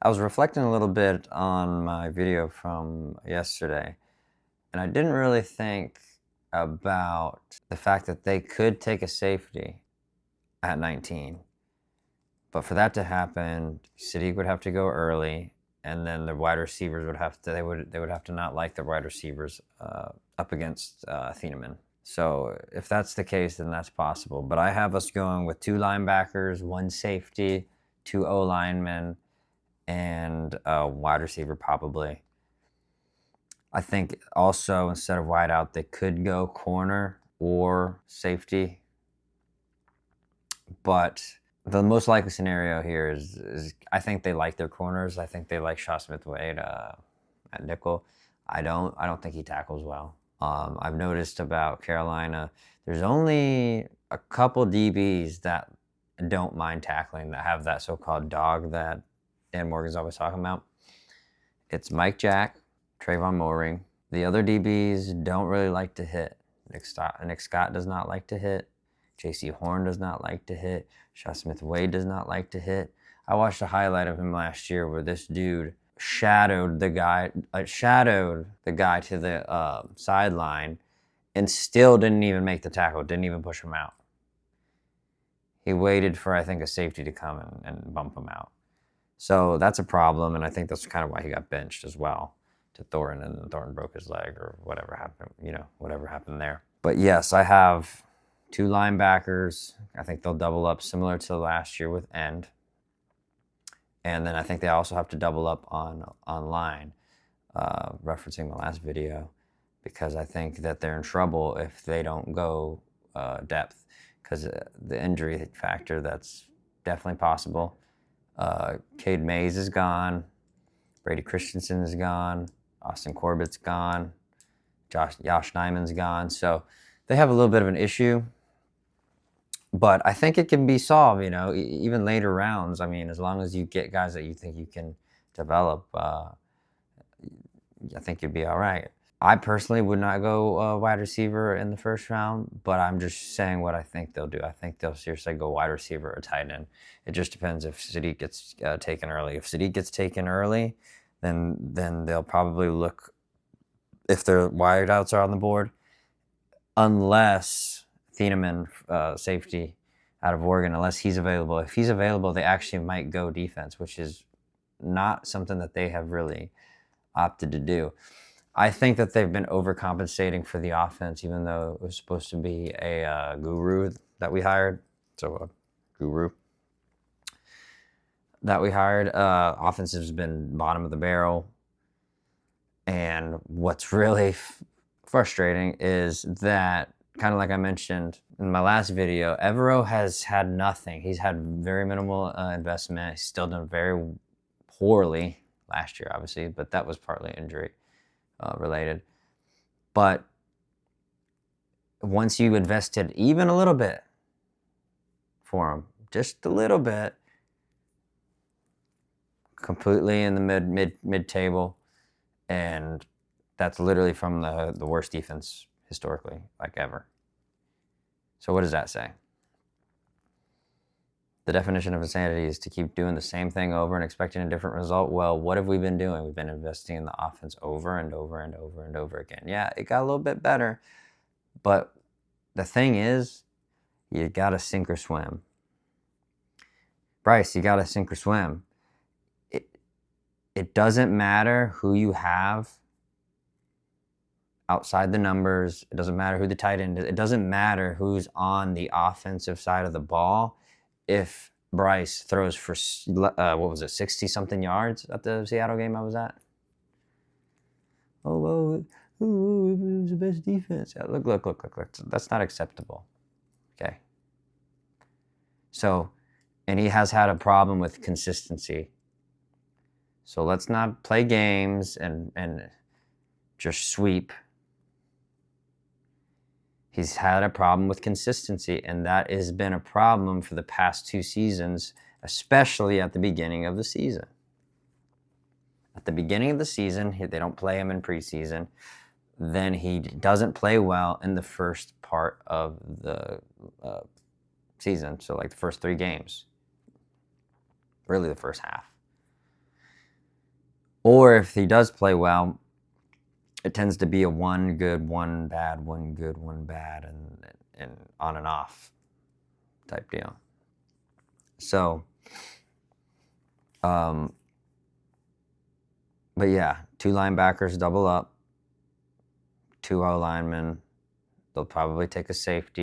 I was reflecting a little bit on my video from yesterday, and I didn't really think about the fact that they could take a safety at 19. But for that to happen, Sadiq would have to go early, and then the wide receivers would have to they would have to not like the wide receivers up against Thieneman. So if that's the case, then that's possible. But I have us going with 2 linebackers, 1 safety, 2 O linemen, and a wide receiver probably. I think also instead of wide out, they could go corner or safety. But the most likely scenario here is I think they like their corners. I think they like Shaw Smith-Wade at nickel. I don't think he tackles well. I've noticed about Carolina, there's only a couple DBs that don't mind tackling, that have that so-called dog that Dan Morgan's always talking about. It's Mike Jack, Trayvon Moehring. The other DBs don't really like to hit. Nick Scott does not like to hit. J.C. Horn does not like to hit. Shaw Smith-Wade does not like to hit. I watched a highlight of him last year where this dude shadowed the guy to the sideline and still didn't even make the tackle, didn't even push him out. He waited for, I think, a safety to come and bump him out. So that's a problem, and I think that's kind of why he got benched as well to Thornton, and Thornton broke his leg or whatever happened there. But yes, I have 2 linebackers. I think they'll double up similar to last year with end. And then I think they also have to double up on line, referencing my last video, because I think that they're in trouble if they don't go depth, because the injury factor, that's definitely possible. Cade Mays is gone. Brady Christensen is gone. Austin Corbett's gone. Josh Nyman's gone. So they have a little bit of an issue. But I think it can be solved, even later rounds. I mean, as long as you get guys that you think you can develop, I think you'd be all right. I personally would not go wide receiver in the first round, but I'm just saying what I think they'll do. I think they'll seriously go wide receiver or tight end. It just depends if Sadiq gets taken early. If Sadiq gets taken early, then they'll probably look if their wide outs are on the board, unless Thieneman, safety out of Oregon, unless he's available. If he's available, they actually might go defense, which is not something that they have really opted to do. I think that they've been overcompensating for the offense, even though it was supposed to be a guru that we hired. So a guru that we hired. Offense has been bottom of the barrel. And what's really frustrating is that, kind of like I mentioned in my last video, Evero has had nothing. He's had very minimal investment. He's still done very poorly last year, obviously, but that was partly injury related. But once you invested even a little bit for him, just a little bit, completely in the mid table, and that's literally from the worst defense historically, like ever. So what does that say? The definition of insanity is to keep doing the same thing over and expecting a different result. Well, what have we been doing? We've been investing in the offense over and over and over and over again. Yeah, it got a little bit better, but the thing is, you got to sink or swim. Bryce, you got to sink or swim. It doesn't matter who you have outside the numbers. It doesn't matter who the tight end is. It doesn't matter who's on the offensive side of the ball. If Bryce throws for, 60-something yards at the Seattle game I was at? Oh, it was the best defense. Yeah, look. That's not acceptable. Okay. So, and he has had a problem with consistency. So let's not play games and just sweep. He's had a problem with consistency, and that has been a problem for the past 2 seasons, especially at the beginning of the season. At the beginning of the season, they don't play him in preseason. Then he doesn't play well in the first part of the season, so like the first 3 games, really the first half. Or if he does play well, it tends to be a one good, one bad, one good, one bad, and on and off type deal. So, but yeah, 2 linebackers double up, 2 O linemen. They'll probably take a safety.